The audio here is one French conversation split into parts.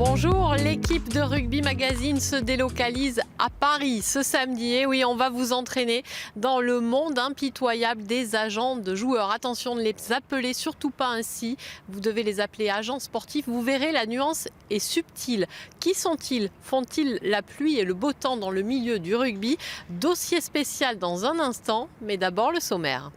Bonjour, l'équipe de Rugby Magazine se délocalise à Paris ce samedi. Et oui, on va vous entraîner dans le monde impitoyable des agents de joueurs. Attention, ne les appelez surtout pas ainsi. Vous devez les appeler agents sportifs. Vous verrez, la nuance est subtile. Qui sont-ils? Font-ils la pluie et le beau temps dans le milieu du rugby? Dossier spécial dans un instant, mais d'abord le sommaire.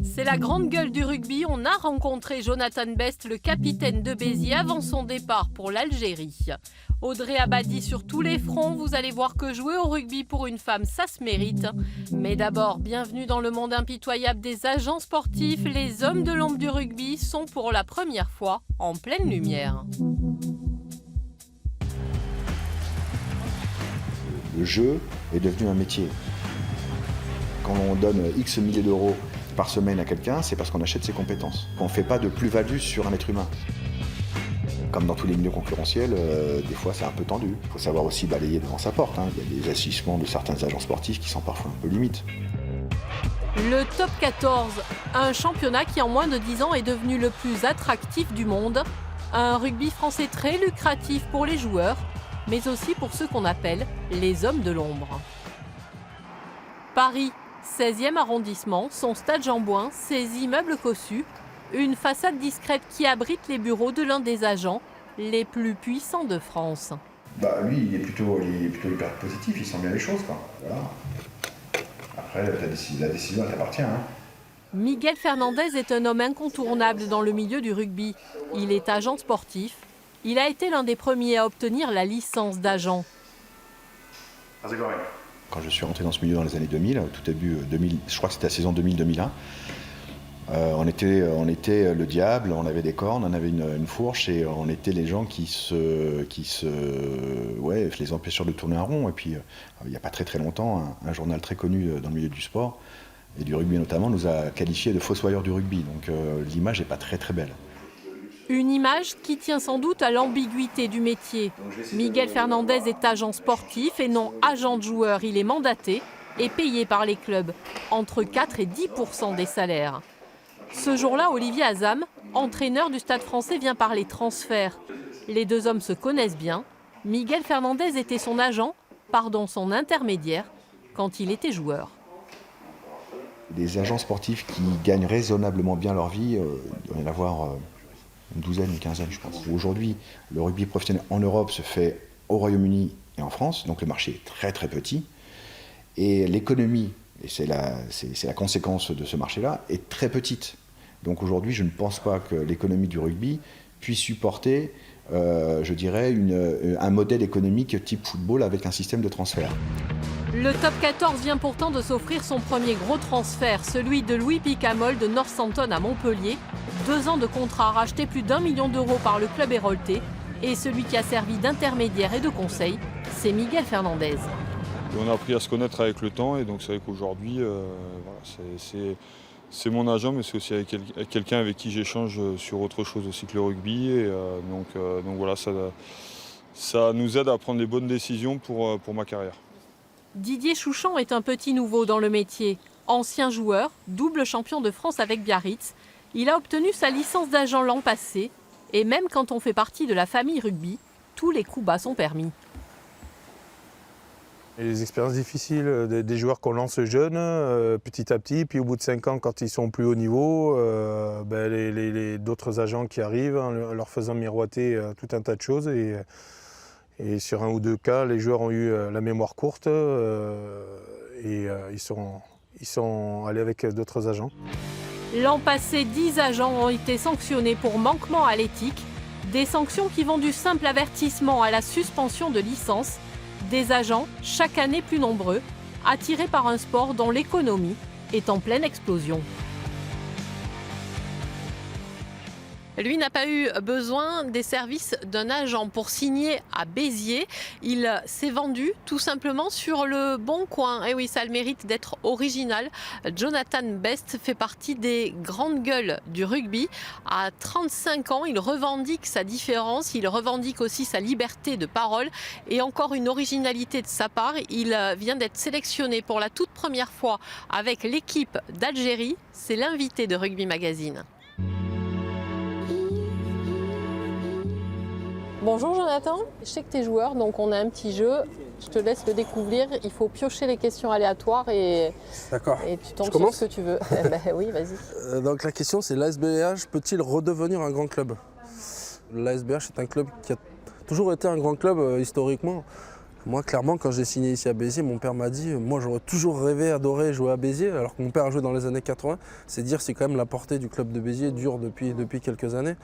C'est la grande gueule du rugby. On a rencontré Jonathan Best, le capitaine de Béziers, avant son départ pour l'Algérie. Audrey Abadi sur tous les fronts. Vous allez voir que jouer au rugby pour une femme, ça se mérite. Mais d'abord, bienvenue dans le monde impitoyable des agents sportifs. Les hommes de l'ombre du rugby sont pour la première fois en pleine lumière. Le jeu est devenu un métier. Quand on donne X milliers d'euros par semaine à quelqu'un, c'est parce qu'on achète ses compétences. On ne fait pas de plus-value sur un être humain. Comme dans tous les milieux concurrentiels, des fois c'est un peu tendu. Il faut savoir aussi balayer devant sa porte. Il y a des agissements de certains agents sportifs qui sont parfois un peu limites. Le Top 14, un championnat qui en moins de 10 ans est devenu le plus attractif du monde. Un rugby français très lucratif pour les joueurs, mais aussi pour ceux qu'on appelle les hommes de l'ombre. Paris, 16e arrondissement, son stade Jean-Bouin, ses immeubles cossus, une façade discrète qui abrite les bureaux de l'un des agents les plus puissants de France. Lui, il est plutôt hyper positif, il sent bien les choses, quoi. Voilà. Après, la décision elle t'appartient. Miguel Fernandez est un homme incontournable dans le milieu du rugby. Il est agent sportif. Il a été l'un des premiers à obtenir la licence d'agent. Quand je suis rentré dans ce milieu dans les années 2000, tout début 2000, je crois que c'était la saison 2000-2001, on était le diable, on avait des cornes, on avait une fourche et on était les gens les empêcheurs de tourner un rond. Et puis, il n'y a pas très très longtemps, un journal très connu dans le milieu du sport, et du rugby notamment, nous a qualifiés de fossoyeurs du rugby. Donc l'image n'est pas très très belle. Une image qui tient sans doute à l'ambiguïté du métier. Miguel Fernandez est agent sportif et non agent de joueur. Il est mandaté et payé par les clubs, entre 4 et 10% des salaires. Ce jour-là, Olivier Azam, entraîneur du Stade français, vient parler transfert. Les deux hommes se connaissent bien. Miguel Fernandez était son son intermédiaire, quand il était joueur. Des agents sportifs qui gagnent raisonnablement bien leur vie, il doit y en avoir une douzaine, une quinzaine, je pense. Aujourd'hui, le rugby professionnel en Europe se fait au Royaume-Uni et en France, donc le marché est très très petit. Et l'économie, et c'est la conséquence de ce marché-là, est très petite. Donc aujourd'hui, je ne pense pas que l'économie du rugby puisse supporter, un modèle économique type football avec un système de transfert. Le Top 14 vient pourtant de s'offrir son premier gros transfert, celui de Louis Picamol de Northampton à Montpellier. 2 ans de contrat racheté plus d'1 million d'euros par le club héroltais. Et celui qui a servi d'intermédiaire et de conseil, c'est Miguel Fernandez. Et on a appris à se connaître avec le temps et donc c'est vrai qu'aujourd'hui, c'est mon agent, mais c'est aussi avec quelqu'un avec qui j'échange sur autre chose aussi que le rugby. Et donc voilà, ça nous aide à prendre les bonnes décisions pour ma carrière. Didier Chouchan est un petit nouveau dans le métier. Ancien joueur, double champion de France avec Biarritz, il a obtenu sa licence d'agent l'an passé. Et même quand on fait partie de la famille rugby, tous les coups bas sont permis. Et les expériences difficiles, des joueurs qu'on lance jeunes, petit à petit, puis au bout de 5 ans, quand ils sont au plus haut niveau, d'autres agents qui arrivent en leur faisant miroiter tout un tas de choses. Et sur 1 ou 2 cas, les joueurs ont eu la mémoire courte et ils sont allés avec d'autres agents. L'an passé, 10 agents ont été sanctionnés pour manquement à l'éthique. Des sanctions qui vont du simple avertissement à la suspension de licence. Des agents, chaque année plus nombreux, attirés par un sport dont l'économie est en pleine explosion. Lui n'a pas eu besoin des services d'un agent pour signer à Béziers. Il s'est vendu tout simplement sur le bon coin. Et oui, ça a le mérite d'être original. Jonathan Best fait partie des grandes gueules du rugby. À 35 ans, il revendique sa différence. Il revendique aussi sa liberté de parole. Et encore une originalité de sa part. Il vient d'être sélectionné pour la toute première fois avec l'équipe d'Algérie. C'est l'invité de Rugby Magazine. Bonjour Jonathan, je sais que tu es joueur, donc on a un petit jeu. Je te laisse le découvrir. Il faut piocher les questions aléatoires et tu tombes sur ce que tu veux. Oui, vas-y. Donc la question c'est l'ASBH peut-il redevenir un grand club? L'ASBH est un club qui a toujours été un grand club historiquement. Moi, clairement, quand j'ai signé ici à Béziers, mon père m'a dit moi j'aurais toujours rêvé, adoré jouer à Béziers, alors que mon père a joué dans les années 80. C'est dire si quand même la portée du club de Béziers dure depuis quelques années.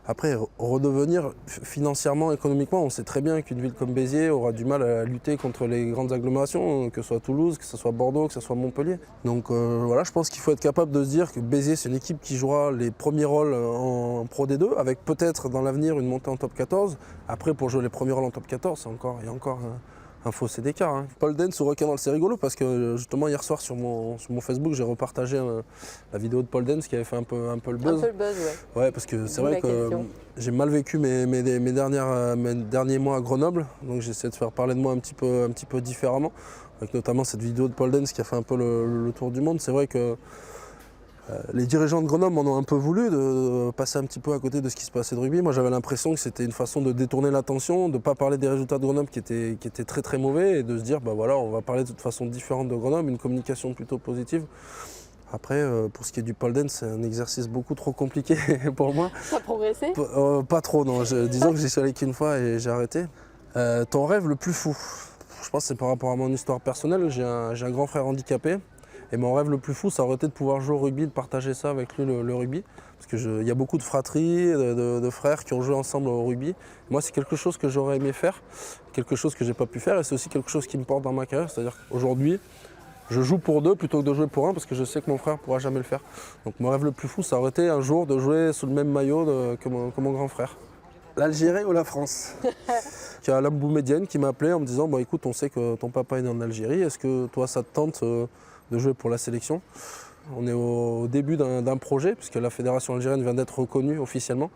Après, redevenir financièrement, économiquement, on sait très bien qu'une ville comme Béziers aura du mal à lutter contre les grandes agglomérations, que ce soit Toulouse, que ce soit Bordeaux, que ce soit Montpellier. Donc voilà, je pense qu'il faut être capable de se dire que Béziers, c'est une équipe qui jouera les premiers rôles en Pro D2, avec peut-être dans l'avenir une montée en top 14. Après, pour jouer les premiers rôles en top 14, il y a encore un fossé d'écart. Hein. Pole dance ou rock'n'roll, c'est rigolo parce que justement hier soir sur mon Facebook, j'ai repartagé la vidéo de pole dance qui avait fait un peu le buzz. Un peu le buzz, ouais. Ouais, parce que c'est vrai que j'ai mal vécu mes derniers mois à Grenoble, donc j'essaie de faire parler de moi un petit peu différemment, avec notamment cette vidéo de pole dance qui a fait un peu le tour du monde. C'est vrai que les dirigeants de Grenoble en ont un peu voulu de passer un petit peu à côté de ce qui se passait de rugby. Moi j'avais l'impression que c'était une façon de détourner l'attention, de ne pas parler des résultats de Grenoble qui étaient très très mauvais et de se dire bah voilà, on va parler de toute façon différente de Grenoble, une communication plutôt positive. Après, pour ce qui est du pole dance, c'est un exercice beaucoup trop compliqué pour moi. Ça a progressé? Pas trop, non. Disons que j'y suis allé qu'une fois et j'ai arrêté. Ton rêve le plus fou? Je pense que c'est par rapport à mon histoire personnelle. J'ai un grand frère handicapé. Et mon rêve le plus fou, ça aurait été de pouvoir jouer au rugby, de partager ça avec lui, le rugby. Parce qu'il y a beaucoup de fratries, de frères qui ont joué ensemble au rugby. Moi, c'est quelque chose que j'aurais aimé faire, quelque chose que j'ai pas pu faire. Et c'est aussi quelque chose qui me porte dans ma carrière. C'est-à-dire qu'aujourd'hui, je joue pour deux plutôt que de jouer pour un, parce que je sais que mon frère ne pourra jamais le faire. Donc mon rêve le plus fou, ça aurait été un jour de jouer sous le même maillot que mon grand frère. L'Algérie ou la France? Il y a Lambou Médienne qui m'a appelé en me disant écoute, on sait que ton papa est né en Algérie, est-ce que toi ça te tente de jouer pour la sélection? On est au début d'un projet, puisque la fédération algérienne vient d'être reconnue officiellement.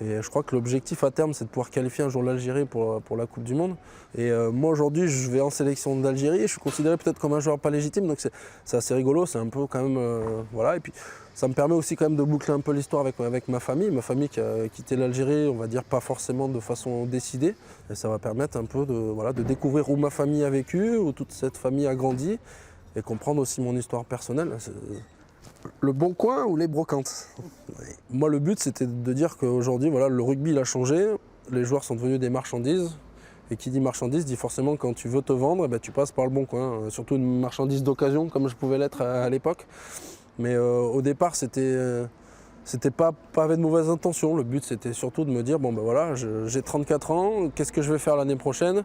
Et je crois que l'objectif à terme, c'est de pouvoir qualifier un jour l'Algérie pour la Coupe du Monde. Et moi aujourd'hui, je vais en sélection d'Algérie. Je suis considéré peut-être comme un joueur pas légitime, donc c'est assez rigolo. C'est un peu quand même voilà. Et puis ça me permet aussi quand même de boucler un peu l'histoire avec ma famille qui a quitté l'Algérie, on va dire pas forcément de façon décidée. Et ça va permettre un peu de découvrir où ma famille a vécu, où toute cette famille a grandi, et comprendre aussi mon histoire personnelle. Le bon coin ou les brocantes? Moi, le but, c'était de dire qu'aujourd'hui, voilà, le rugby il a changé, les joueurs sont devenus des marchandises. Et qui dit marchandise dit forcément quand tu veux te vendre, tu passes par le bon coin. Surtout une marchandise d'occasion, comme je pouvais l'être à l'époque. Mais au départ, c'était pas avec de mauvaises intentions. Le but, c'était surtout de me dire voilà, j'ai 34 ans, qu'est-ce que je vais faire l'année prochaine?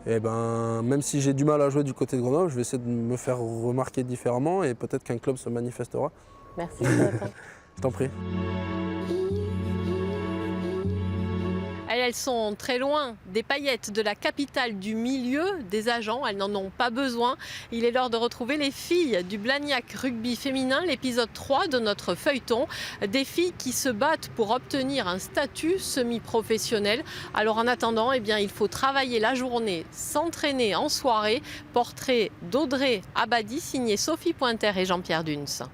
Et même si j'ai du mal à jouer du côté de Grenoble, je vais essayer de me faire remarquer différemment et peut-être qu'un club se manifestera. Merci Jonathan. Je t'en prie. Elles sont très loin des paillettes de la capitale du milieu des agents. Elles n'en ont pas besoin. Il est l'heure de retrouver les filles du Blagnac Rugby féminin, l'épisode 3 de notre feuilleton. Des filles qui se battent pour obtenir un statut semi-professionnel. Alors en attendant, il faut travailler la journée, s'entraîner en soirée. Portrait d'Audrey Abadi, signé Sophie Pointer et Jean-Pierre Duns.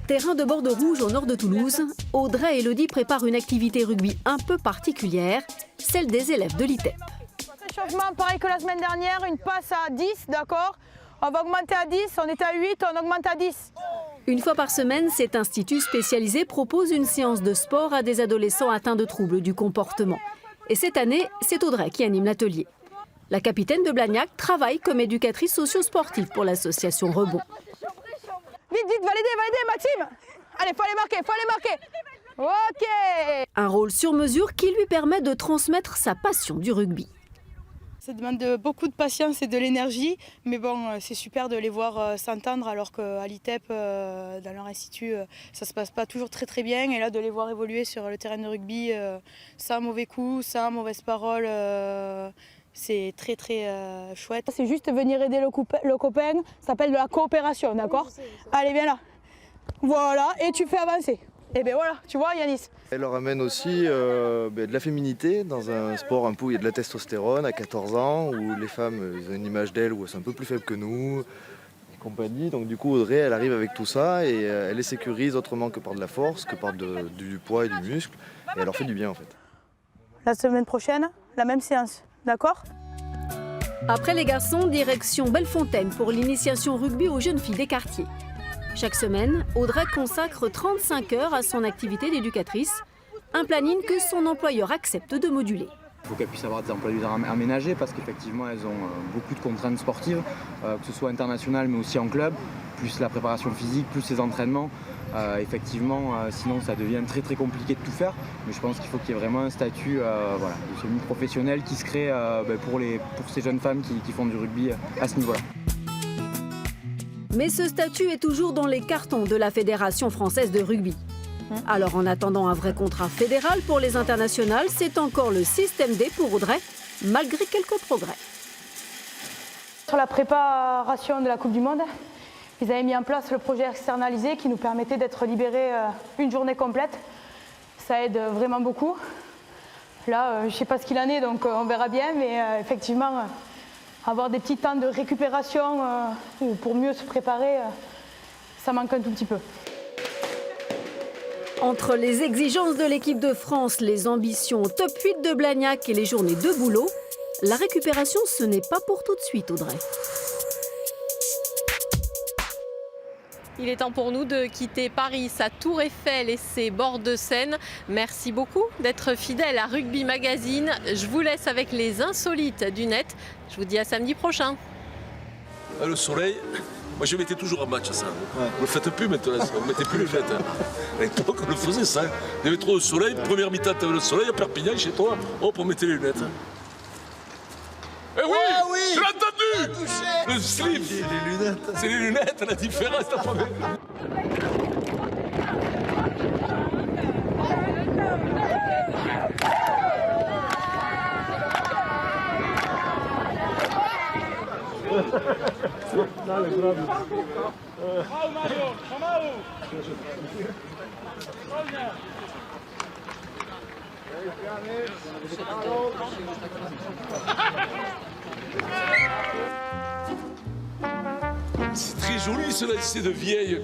Terrain de Bordeaux Rouge au nord de Toulouse, Audrey et Elodie préparent une activité rugby un peu particulière, celle des élèves de l'ITEP. Échauffement pareil que la semaine dernière, une passe à 10, d'accord? On va augmenter à 10, on est à 8, on augmente à 10. Une fois par semaine, cet institut spécialisé propose une séance de sport à des adolescents atteints de troubles du comportement. Et cette année, c'est Audrey qui anime l'atelier. La capitaine de Blagnac travaille comme éducatrice socio-sportive pour l'association Rebond. Vite, validez, ma team. Allez, faut aller marquer. Ok. Un rôle sur mesure qui lui permet de transmettre sa passion du rugby. Ça demande beaucoup de patience et de l'énergie, mais bon, c'est super de les voir s'entendre alors qu'à l'ITEP, dans leur institut, ça se passe pas toujours très très bien. Et là, de les voir évoluer sur le terrain de rugby, sans mauvais coups, sans mauvaise parole, c'est très très chouette. C'est juste venir aider le copain, ça s'appelle de la coopération, d'accord? Allez, viens là. Voilà, et tu fais avancer. Et bien voilà, tu vois Yanis. Elle leur amène aussi de la féminité dans un sport un peu où il y a de la testostérone à 14 ans, où les femmes ils ont une image d'elles où elles sont un peu plus faibles que nous. compagnie. Donc du coup Audrey, elle arrive avec tout ça et elle les sécurise autrement que par de la force, que par du poids et du muscle. Et elle leur fait du bien en fait. La semaine prochaine, la même séance, d'accord? Après les garçons, direction Bellefontaine pour l'initiation rugby aux jeunes filles des quartiers. Chaque semaine, Audrey consacre 35 heures à son activité d'éducatrice, un planning que son employeur accepte de moduler. Il faut qu'elles puissent avoir des emplois du temps aménagés parce qu'effectivement elles ont beaucoup de contraintes sportives, que ce soit internationales mais aussi en club, plus la préparation physique, plus les entraînements. Sinon ça devient très très compliqué de tout faire, mais je pense qu'il faut qu'il y ait vraiment un statut de semi-professionnel qui se crée pour ces jeunes femmes qui font du rugby à ce niveau-là. Mais ce statut est toujours dans les cartons de la Fédération française de rugby. Alors en attendant un vrai contrat fédéral pour les internationales, c'est encore le système D pour Audrey, malgré quelques progrès. Sur la préparation de la Coupe du Monde, ils avaient mis en place le projet externalisé qui nous permettait d'être libérés une journée complète. Ça aide vraiment beaucoup. Là, je ne sais pas ce qu'il en est, donc on verra bien, mais effectivement, avoir des petits temps de récupération pour mieux se préparer, ça manque un tout petit peu. Entre les exigences de l'équipe de France, les ambitions top 8 de Blagnac et les journées de boulot, la récupération, ce n'est pas pour tout de suite, Audrey. Il est temps pour nous de quitter Paris, sa tour Eiffel et ses bords de Seine. Merci beaucoup d'être fidèle à Rugby Magazine. Je vous laisse avec les insolites du net. Je vous dis à samedi prochain. Le soleil, moi je mettais toujours en match ça. Ouais. Vous le faites plus maintenant, on ne mettait plus les lunettes. À l'époque on le faisait ça. Il y avait trop de soleil, première mi-temps tu avais le soleil, à Perpignan chez toi, hop on mettait les lunettes. Eh oui, oh oui, tu l'as entendu. Le slip, les lunettes. C'est les lunettes, la différence, t'as pas vu. C'est très joli ce lancer de vieille.